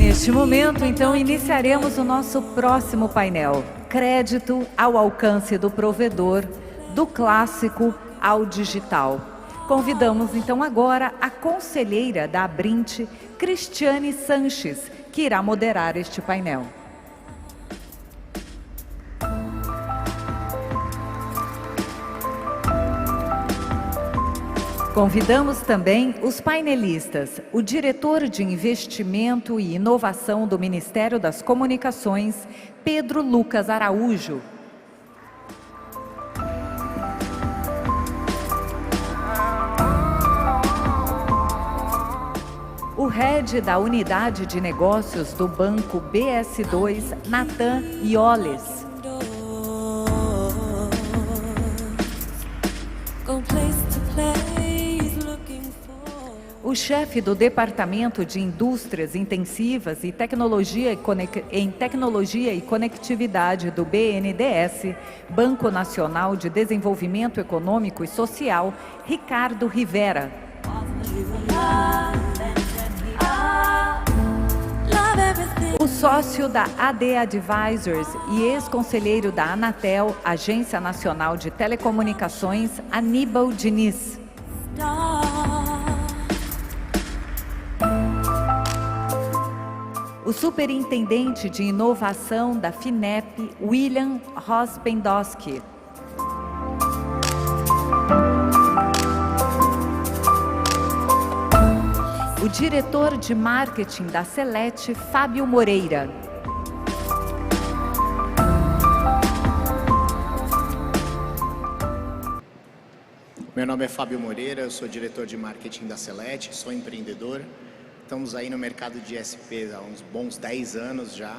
Neste momento, então, iniciaremos o nosso próximo painel. Crédito ao alcance do provedor, do clássico ao digital. Convidamos, então, agora a conselheira da Abrinte, Cristiane Sanches, que irá moderar este painel. Convidamos também os painelistas, o diretor de Investimento e Inovação do Ministério das Comunicações, Pedro Lucas Araújo. O head da Unidade de Negócios do Banco BS2, Nathan Ioles. O chefe do Departamento de Indústrias Intensivas e Tecnologia e Conectividade do BNDES, Banco Nacional de Desenvolvimento Econômico e Social, Ricardo Rivera. O sócio da AD Advisors e ex-conselheiro da Anatel, Agência Nacional de Telecomunicações, Aníbal Diniz. O superintendente de inovação da FINEP, William Rospendowski. O diretor de marketing da Celete, Fábio Moreira. Meu nome é Fábio Moreira, eu sou diretor de marketing da Celete, sou empreendedor. Estamos aí no mercado de SP há uns bons 10 anos já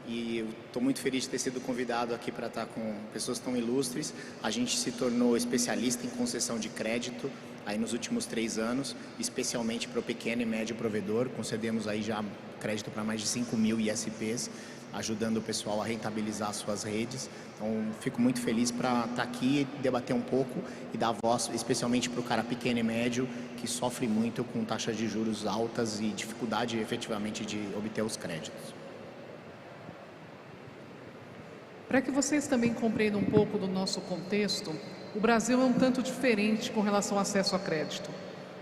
e eu estou muito feliz de ter sido convidado aqui para estar com pessoas tão ilustres. A gente se tornou especialista em concessão de crédito aí nos últimos 3 anos, especialmente para o pequeno e médio provedor. Concedemos aí já crédito para mais de 5.000 ISPs, ajudando o pessoal a rentabilizar suas redes. Então, fico muito feliz para estar aqui, debater um pouco e dar voz, especialmente para o cara pequeno e médio, que sofre muito com taxas de juros altas e dificuldade, efetivamente, de obter os créditos. Para que vocês também compreendam um pouco do nosso contexto, o Brasil é um tanto diferente com relação ao acesso a crédito.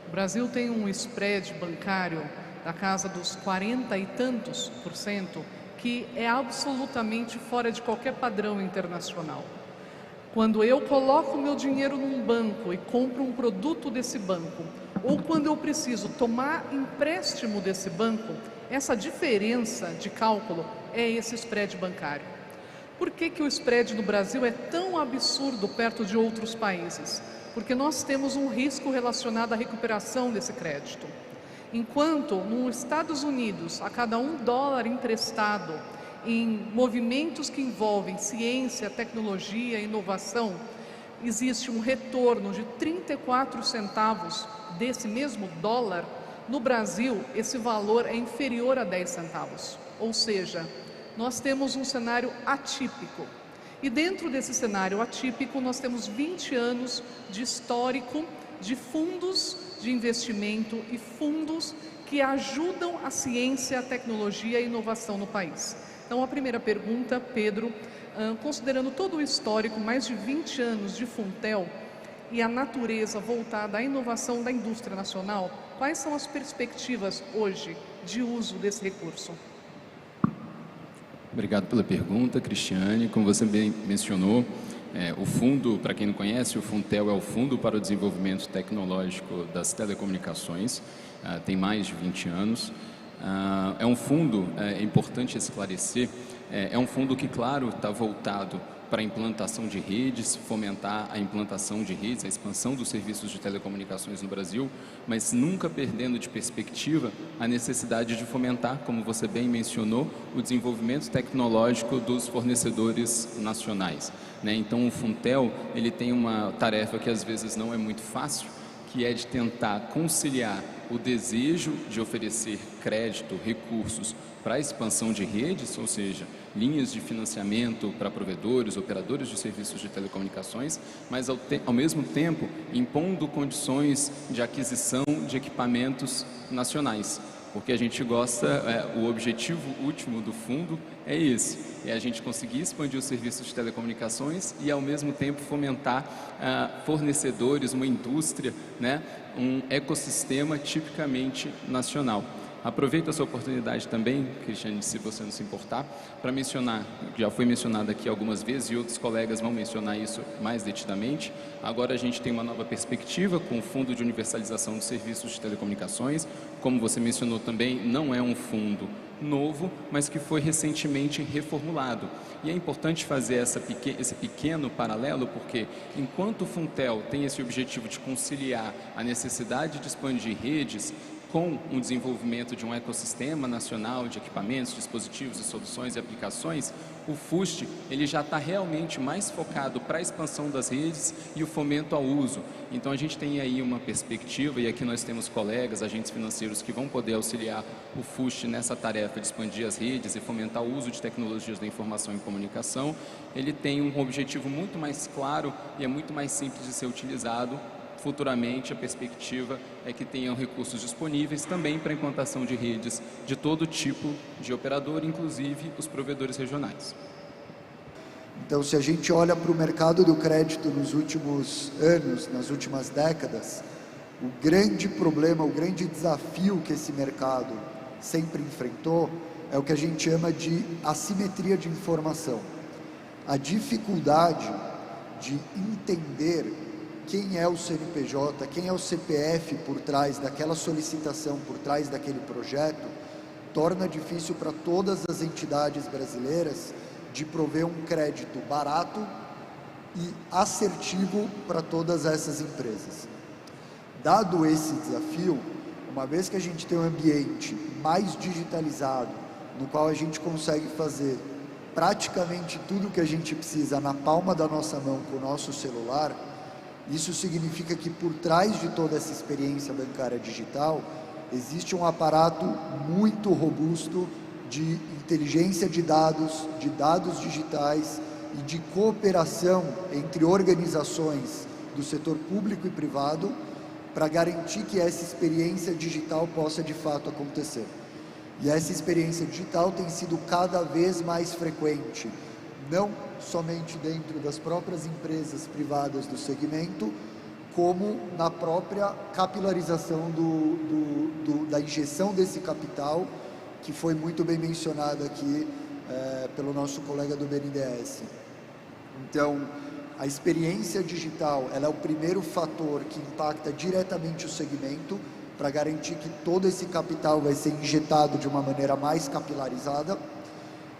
O Brasil tem um spread bancário da casa dos 40 e tantos %, que é absolutamente fora de qualquer padrão internacional. Quando eu coloco meu dinheiro num banco e compro um produto desse banco, ou quando eu preciso tomar empréstimo desse banco, essa diferença de cálculo é esse spread bancário. Por que o spread no Brasil é tão absurdo perto de outros países? Porque nós temos um risco relacionado à recuperação desse crédito. Enquanto nos Estados Unidos, a cada $1 emprestado em movimentos que envolvem ciência, tecnologia e inovação, existe um retorno de 34 centavos desse mesmo dólar. No Brasil, esse valor é inferior a 10 centavos. Ou seja, nós temos um cenário atípico. E dentro desse cenário atípico, nós temos 20 anos de histórico de fundos de investimento e fundos que ajudam a ciência, a tecnologia e a inovação no país. Então, a primeira pergunta, Pedro, considerando todo o histórico, mais de 20 anos de Funtel e a natureza voltada à inovação da indústria nacional, quais são as perspectivas hoje de uso desse recurso? Obrigado pela pergunta, Cristiane. Como você bem mencionou, o fundo, para quem não conhece, o Funtel é o Fundo para o Desenvolvimento Tecnológico das Telecomunicações, tem mais de 20 anos. É um fundo, é importante esclarecer, é um fundo que, claro, está voltado para a implantação de redes, fomentar a implantação de redes, a expansão dos serviços de telecomunicações no Brasil, mas nunca perdendo de perspectiva a necessidade de fomentar, como você bem mencionou, o desenvolvimento tecnológico dos fornecedores nacionais, né? Então, o Funtel, ele tem uma tarefa que às vezes não é muito fácil, que é de tentar conciliar o desejo de oferecer crédito, recursos para a expansão de redes, ou seja, linhas de financiamento para provedores, operadores de serviços de telecomunicações, mas ao mesmo tempo impondo condições de aquisição de equipamentos nacionais. porque a gente gosta, o objetivo último do fundo é esse, é a gente conseguir expandir os serviços de telecomunicações e ao mesmo tempo fomentar fornecedores, uma indústria, né, um ecossistema tipicamente nacional. Aproveito essa oportunidade também, Cristiane, se você não se importar, para mencionar, já foi mencionado aqui algumas vezes e outros colegas vão mencionar isso mais detidamente. Agora a gente tem uma nova perspectiva com o Fundo de Universalização dos Serviços de Telecomunicações. Como você mencionou também, não é um fundo novo, mas que foi recentemente reformulado. E é importante fazer esse pequeno paralelo, porque enquanto o Funtel tem esse objetivo de conciliar a necessidade de expandir redes com o desenvolvimento de um ecossistema nacional de equipamentos, dispositivos e soluções e aplicações, o FUST ele já está realmente mais focado para a expansão das redes e o fomento ao uso. Então a gente tem aí uma perspectiva, e aqui nós temos colegas, agentes financeiros que vão poder auxiliar o FUST nessa tarefa de expandir as redes e fomentar o uso de tecnologias da informação e comunicação. Ele tem um objetivo muito mais claro e é muito mais simples de ser utilizado. Futuramente, a perspectiva é que tenham recursos disponíveis também para a implantação de redes de todo tipo de operador, inclusive os provedores regionais. Então, se a gente olha para o mercado do crédito nos últimos anos, nas últimas décadas, o grande problema, o grande desafio que esse mercado sempre enfrentou é o que a gente chama de assimetria de informação. A dificuldade de entender quem é o CNPJ, quem é o CPF por trás daquela solicitação, por trás daquele projeto, torna difícil para todas as entidades brasileiras de prover um crédito barato e assertivo para todas essas empresas. Dado esse desafio, uma vez que a gente tem um ambiente mais digitalizado, no qual a gente consegue fazer praticamente tudo o que a gente precisa na palma da nossa mão com o nosso celular, isso significa que por trás de toda essa experiência bancária digital, existe um aparato muito robusto de inteligência de dados digitais e de cooperação entre organizações do setor público e privado para garantir que essa experiência digital possa de fato acontecer. E essa experiência digital tem sido cada vez mais frequente, não somente dentro das próprias empresas privadas do segmento, como na própria capilarização da injeção desse capital, que foi muito bem mencionado aqui pelo nosso colega do BNDES. Então, a experiência digital ela é o primeiro fator que impacta diretamente o segmento, para garantir que todo esse capital vai ser injetado de uma maneira mais capilarizada,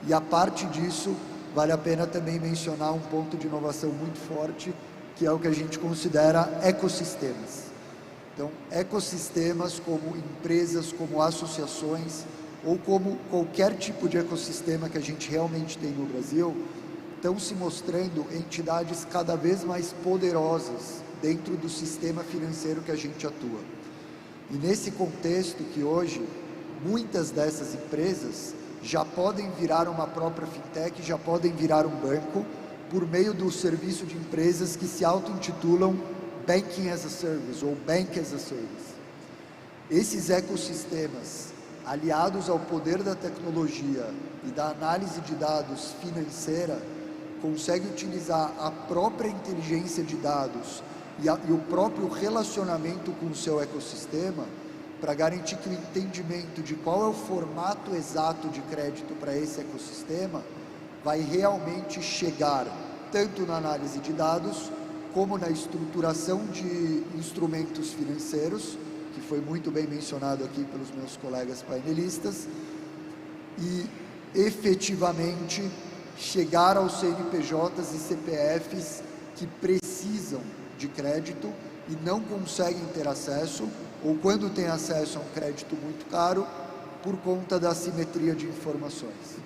e a parte disso, vale a pena também mencionar um ponto de inovação muito forte, que é o que a gente considera ecossistemas. Então, ecossistemas como empresas, como associações, ou como qualquer tipo de ecossistema que a gente realmente tem no Brasil, estão se mostrando entidades cada vez mais poderosas dentro do sistema financeiro que a gente atua. E nesse contexto que hoje, muitas dessas empresas já podem virar uma própria fintech, já podem virar um banco, por meio do serviço de empresas que se auto-intitulam Banking as a Service ou Bank as a Service. Esses ecossistemas, aliados ao poder da tecnologia e da análise de dados financeira, conseguem utilizar a própria inteligência de dados e o próprio relacionamento com o seu ecossistema para garantir que o entendimento de qual é o formato exato de crédito para esse ecossistema vai realmente chegar tanto na análise de dados como na estruturação de instrumentos financeiros, que foi muito bem mencionado aqui pelos meus colegas painelistas, e efetivamente chegar aos CNPJs e CPFs que precisam de crédito e não conseguem ter acesso, ou quando tem acesso a um crédito muito caro, por conta da assimetria de informações.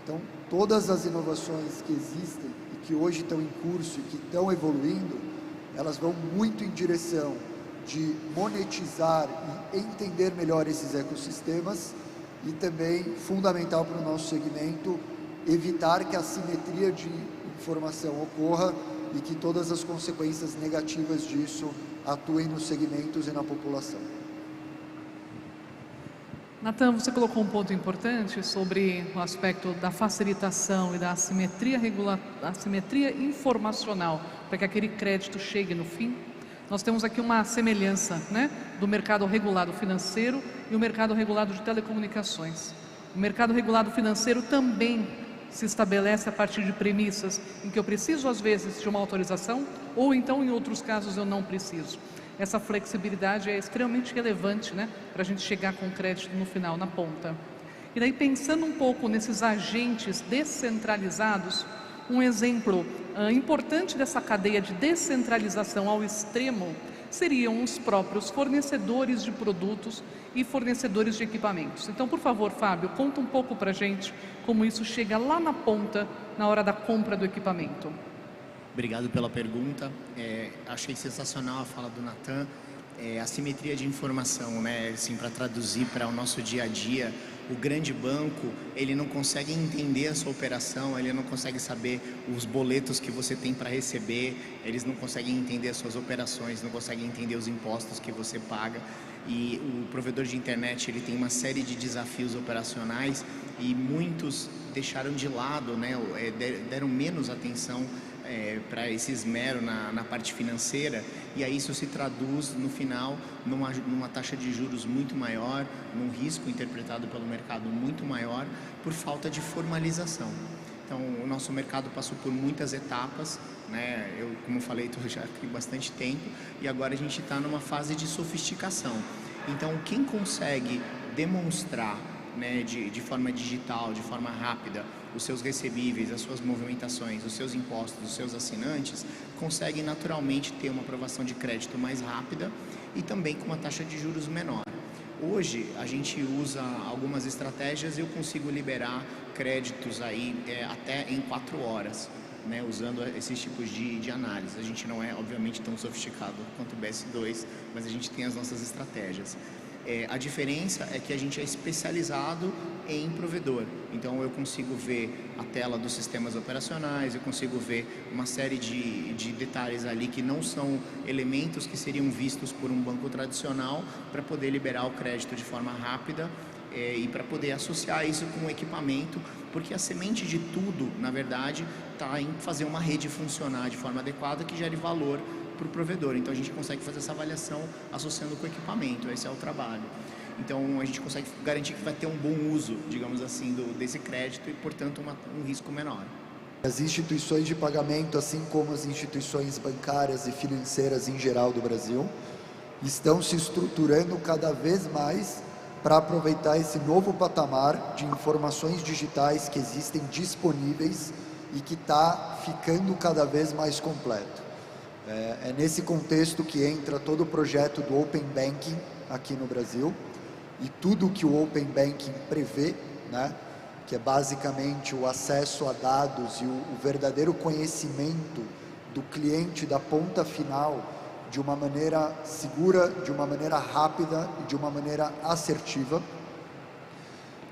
Então, todas as inovações que existem e que hoje estão em curso e que estão evoluindo, elas vão muito em direção de monetizar e entender melhor esses ecossistemas e também, fundamental para o nosso segmento, evitar que a assimetria de informação ocorra e que todas as consequências negativas disso atuem nos segmentos e na população. Natan, você colocou um ponto importante sobre o aspecto da facilitação e da assimetria assimetria informacional para que aquele crédito chegue no fim. Nós temos aqui uma semelhança, né, do mercado regulado financeiro e o mercado regulado de telecomunicações. O mercado regulado financeiro também se estabelece a partir de premissas em que eu preciso às vezes de uma autorização ou então em outros casos eu não preciso. Essa flexibilidade é extremamente relevante, né, para a gente chegar com crédito no final, na ponta. E daí, pensando um pouco nesses agentes descentralizados, um exemplo importante dessa cadeia de descentralização ao extremo seriam os próprios fornecedores de produtos e fornecedores de equipamentos. Então, por favor, Fábio, conta um pouco para a gente como isso chega lá na ponta, na hora da compra do equipamento. Obrigado pela pergunta. Achei sensacional a fala do Natan. A simetria de informação, né? Assim, para traduzir para o nosso dia a dia, o grande banco, ele não consegue entender a sua operação, ele não consegue saber os boletos que você tem para receber, eles não conseguem entender as suas operações, não conseguem entender os impostos que você paga. E o provedor de internet, ele tem uma série de desafios operacionais e muitos deixaram de lado, né? Deram menos atenção para esse esmero na parte financeira, e aí isso se traduz no final numa taxa de juros muito maior, num risco interpretado pelo mercado muito maior, por falta de formalização. Então, o nosso mercado passou por muitas etapas, né? Eu, como falei, estou já aqui bastante tempo, e agora a gente está numa fase de sofisticação. Então, quem consegue demonstrar, né, de forma digital, de forma rápida, os seus recebíveis, as suas movimentações, os seus impostos, os seus assinantes, conseguem naturalmente ter uma aprovação de crédito mais rápida e também com uma taxa de juros menor. Hoje, a gente usa algumas estratégias e eu consigo liberar créditos aí até em 4 horas, né, usando esses tipos de análise. A gente não é, obviamente, tão sofisticado quanto o BS2, mas a gente tem as nossas estratégias. A diferença é que a gente é especializado em provedor, então eu consigo ver a tela dos sistemas operacionais, eu consigo ver uma série de detalhes ali que não são elementos que seriam vistos por um banco tradicional para poder liberar o crédito de forma rápida e para poder associar isso com o equipamento, porque a semente de tudo, na verdade, está em fazer uma rede funcionar de forma adequada que gere valor para o provedor. Então a gente consegue fazer essa avaliação associando com o equipamento, esse é o trabalho. Então a gente consegue garantir que vai ter um bom uso, digamos assim, desse crédito e, portanto, um risco menor. As instituições de pagamento, assim como as instituições bancárias e financeiras em geral do Brasil, estão se estruturando cada vez mais para aproveitar esse novo patamar de informações digitais que existem disponíveis e que está ficando cada vez mais completo. É nesse contexto que entra todo o projeto do Open Banking aqui no Brasil e tudo que o Open Banking prevê, né, que é basicamente o acesso a dados e o verdadeiro conhecimento do cliente da ponta final de uma maneira segura, de uma maneira rápida e de uma maneira assertiva,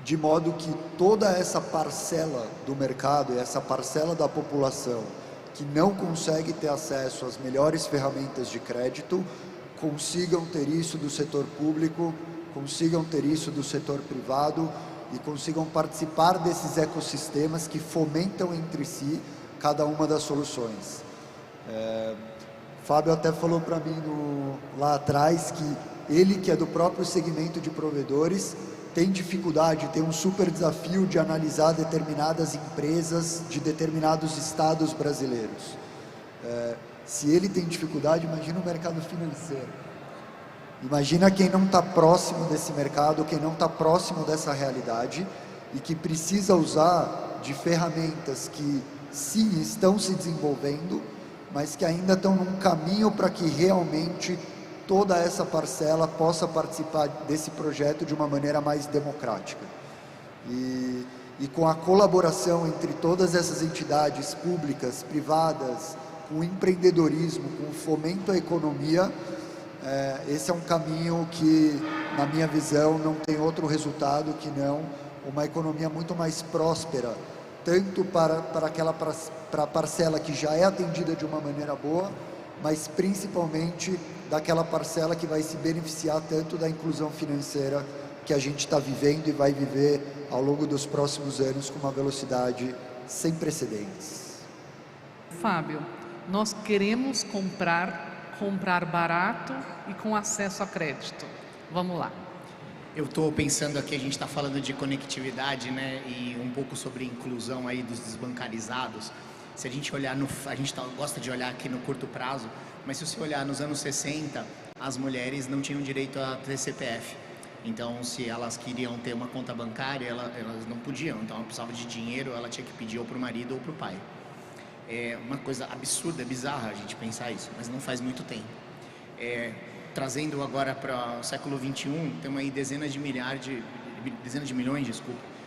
de modo que toda essa parcela do mercado e essa parcela da população que não consegue ter acesso às melhores ferramentas de crédito, consigam ter isso do setor público, consigam ter isso do setor privado e consigam participar desses ecossistemas que fomentam entre si cada uma das soluções. Fábio até falou para mim lá atrás que ele, que é do próprio segmento de provedores, tem dificuldade, tem um super desafio de analisar determinadas empresas de determinados estados brasileiros. Se ele tem dificuldade, imagina o mercado financeiro. Imagina quem não está próximo desse mercado, quem não está próximo dessa realidade e que precisa usar de ferramentas que sim estão se desenvolvendo, mas que ainda estão num caminho para que realmente toda essa parcela possa participar desse projeto de uma maneira mais democrática. E com a colaboração entre todas essas entidades públicas, privadas, com o empreendedorismo, com o fomento à economia, esse é um caminho que, na minha visão, não tem outro resultado que não uma economia muito mais próspera, tanto para a parcela que já é atendida de uma maneira boa, mas principalmente daquela parcela que vai se beneficiar tanto da inclusão financeira que a gente está vivendo e vai viver ao longo dos próximos anos com uma velocidade sem precedentes. Fábio, nós queremos comprar barato e com acesso a crédito. Vamos lá. Eu estou pensando aqui, a gente está falando de conectividade, né, e um pouco sobre inclusão aí dos desbancarizados. Se a gente olhar, a gente gosta de olhar aqui no curto prazo, mas se você olhar nos anos 60, as mulheres não tinham direito a ter CPF. Então, se elas queriam ter uma conta bancária, elas não podiam. Então, ela precisava de dinheiro, ela tinha que pedir ou para o marido ou para o pai. É uma coisa absurda, bizarra a gente pensar isso, mas não faz muito tempo. Trazendo agora para o século XXI, temos aí dezenas de milhões,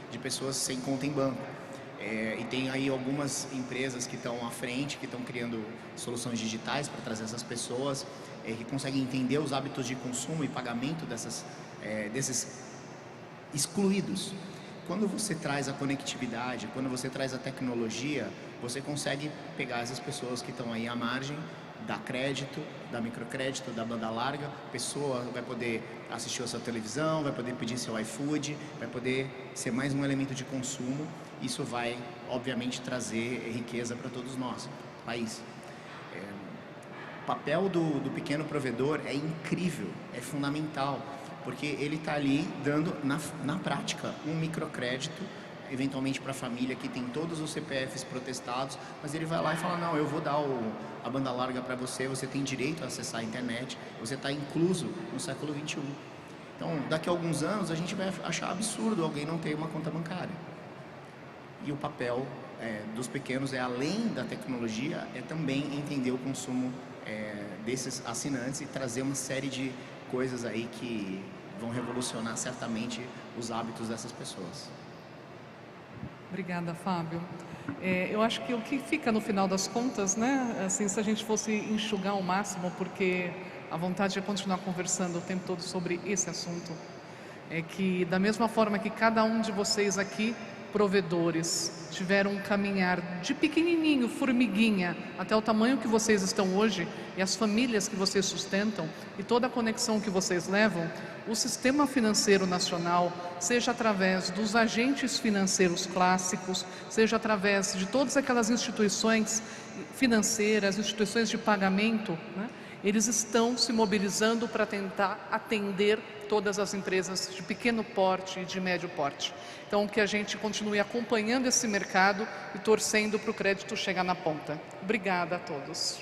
de pessoas sem conta em banco. E tem aí algumas empresas que estão à frente, que estão criando soluções digitais para trazer essas pessoas, que conseguem entender os hábitos de consumo e pagamento desses excluídos. Quando você traz a conectividade, quando você traz a tecnologia, você consegue pegar essas pessoas que estão aí à margem, dar crédito, dar microcrédito, dar banda larga, a pessoa vai poder assistir a sua televisão, vai poder pedir seu iFood, vai poder ser mais um elemento de consumo. Isso vai, obviamente, trazer riqueza para todos nós, país. O papel do pequeno provedor é incrível, é fundamental, porque ele está ali dando, na prática, um microcrédito, eventualmente para a família que tem todos os CPFs protestados, mas ele vai lá e fala, não, eu vou dar a banda larga para você, você tem direito a acessar a internet, você está incluso no século XXI. Então, daqui a alguns anos, a gente vai achar absurdo alguém não ter uma conta bancária. E o papel dos pequenos além da tecnologia, também entender o consumo desses assinantes e trazer uma série de coisas aí que vão revolucionar certamente os hábitos dessas pessoas. Obrigada, Fábio. Eu acho que o que fica no final das contas, né, assim, se a gente fosse enxugar ao máximo, porque a vontade é continuar conversando o tempo todo sobre esse assunto, é que da mesma forma que cada um de vocês aqui, provedores, tiveram um caminhar de pequenininho, formiguinha, até o tamanho que vocês estão hoje, e as famílias que vocês sustentam, e toda a conexão que vocês levam, o sistema financeiro nacional, seja através dos agentes financeiros clássicos, seja através de todas aquelas instituições financeiras, instituições de pagamento, né? Eles estão se mobilizando para tentar atender todas as empresas de pequeno porte e de médio porte. Então, que a gente continue acompanhando esse mercado e torcendo para o crédito chegar na ponta. Obrigada a todos.